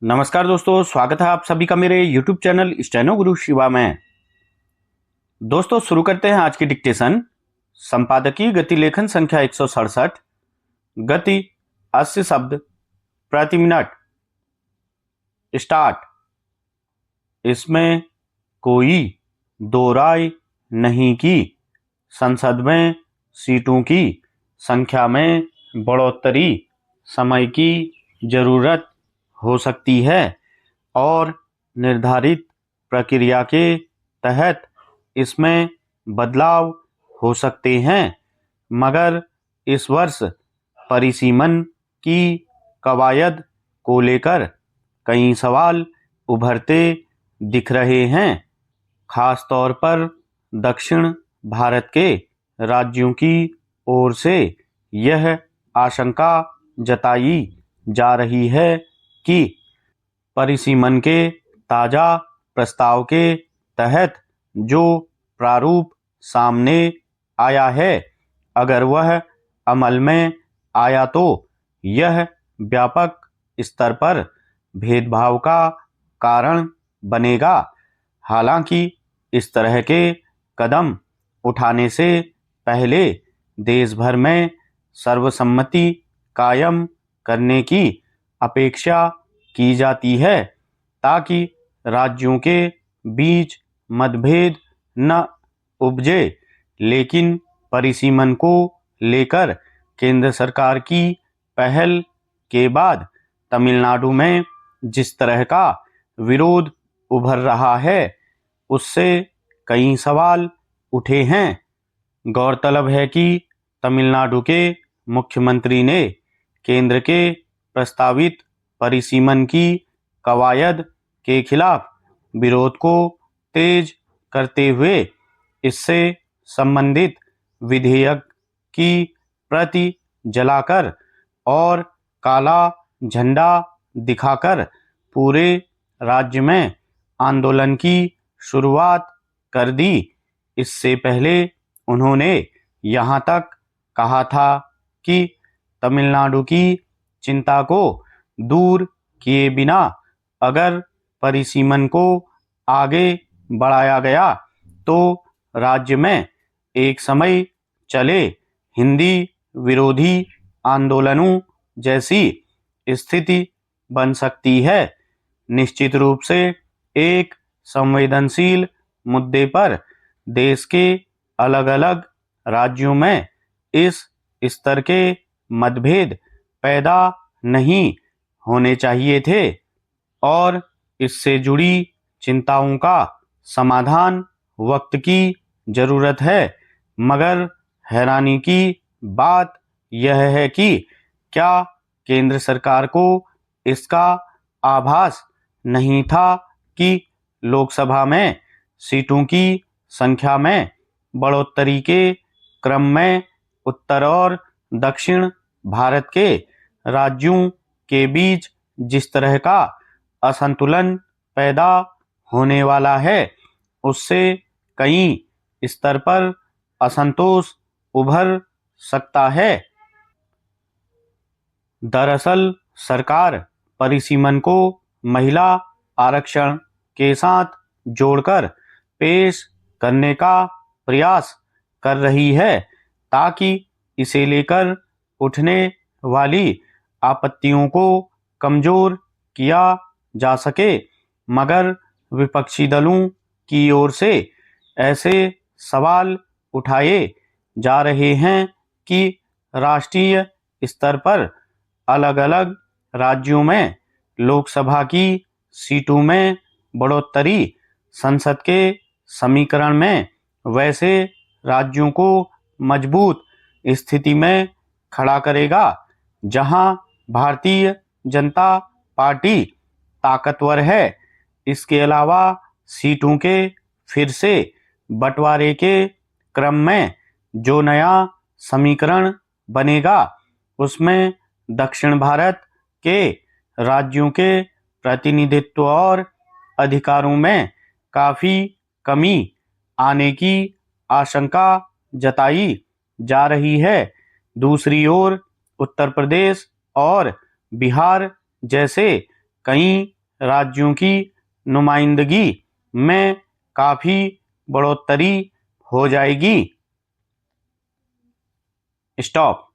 नमस्कार दोस्तों, स्वागत है आप सभी का मेरे YouTube चैनल स्टेनो गुरु शिवा में। दोस्तों शुरू करते हैं आज की डिक्टेशन। संपादकीय गति लेखन संख्या 167। गति 80 शब्द प्रति मिनट। स्टार्ट। इसमें कोई दो राय नहीं कि संसद में सीटों की संख्या में बढ़ोतरी समय की जरूरत हो सकती है और निर्धारित प्रक्रिया के तहत इसमें बदलाव हो सकते हैं, मगर इस वर्ष परिसीमन की कवायद को लेकर कई सवाल उभरते दिख रहे हैं। खास तौर पर दक्षिण भारत के राज्यों की ओर से यह आशंका जताई जा रही है कि परिसीमन के ताजा प्रस्ताव के तहत जो प्रारूप सामने आया है, अगर वह अमल में आया तो यह व्यापक स्तर पर भेदभाव का कारण बनेगा। हालांकि इस तरह के कदम उठाने से पहले देश भर में सर्वसम्मति कायम करने की अपेक्षा की जाती है ताकि राज्यों के बीच मतभेद न उपजे। लेकिन परिसीमन को लेकर केंद्र सरकार की पहल के बाद तमिलनाडु में जिस तरह का विरोध उभर रहा है, उससे कई सवाल उठे हैं। गौरतलब है कि तमिलनाडु के मुख्यमंत्री ने केंद्र के प्रस्तावित परिसीमन की कवायद के खिलाफ विरोध को तेज करते हुए इससे संबंधित विधेयक की प्रति जलाकर और काला झंडा दिखाकर पूरे राज्य में आंदोलन की शुरुआत कर दी। इससे पहले उन्होंने यहाँ तक कहा था कि तमिलनाडु की चिंता को दूर किए बिना अगर परिसीमन को आगे बढ़ाया गया तो राज्य में एक समय चले हिंदी विरोधी आंदोलनों जैसी स्थिति बन सकती है। निश्चित रूप से एक संवेदनशील मुद्दे पर देश के अलग अलग राज्यों में इस स्तर के मतभेद पैदा नहीं होने चाहिए थे और इससे जुड़ी चिंताओं का समाधान वक्त की जरूरत है। मगर हैरानी की बात यह है कि क्या केंद्र सरकार को इसका आभास नहीं था कि लोकसभा में सीटों की संख्या में बढ़ोतरी के क्रम में उत्तर और दक्षिण भारत के राज्यों के बीच जिस तरह का असंतुलन पैदा होने वाला है, उससे कई स्तर पर असंतोष उभर सकता है। दरअसल सरकार परिसीमन को महिला आरक्षण के साथ जोड़कर पेश करने का प्रयास कर रही है ताकि इसे लेकर उठने वाली आपत्तियों को कमजोर किया जा सके, मगर विपक्षी दलों की ओर से ऐसे सवाल उठाए जा रहे हैं कि राष्ट्रीय स्तर पर अलग अलग राज्यों में लोकसभा की सीटों में बढ़ोतरी संसद के समीकरण में वैसे राज्यों को मजबूत स्थिति में खड़ा करेगा जहां भारतीय जनता पार्टी ताकतवर है। इसके अलावा सीटों के फिर से बंटवारे के क्रम में जो नया समीकरण बनेगा उसमें दक्षिण भारत के राज्यों के प्रतिनिधित्व और अधिकारों में काफी कमी आने की आशंका जताई जा रही है। दूसरी ओर उत्तर प्रदेश और बिहार जैसे कई राज्यों की नुमाइंदगी में काफी बढ़ोतरी हो जाएगी। स्टॉप।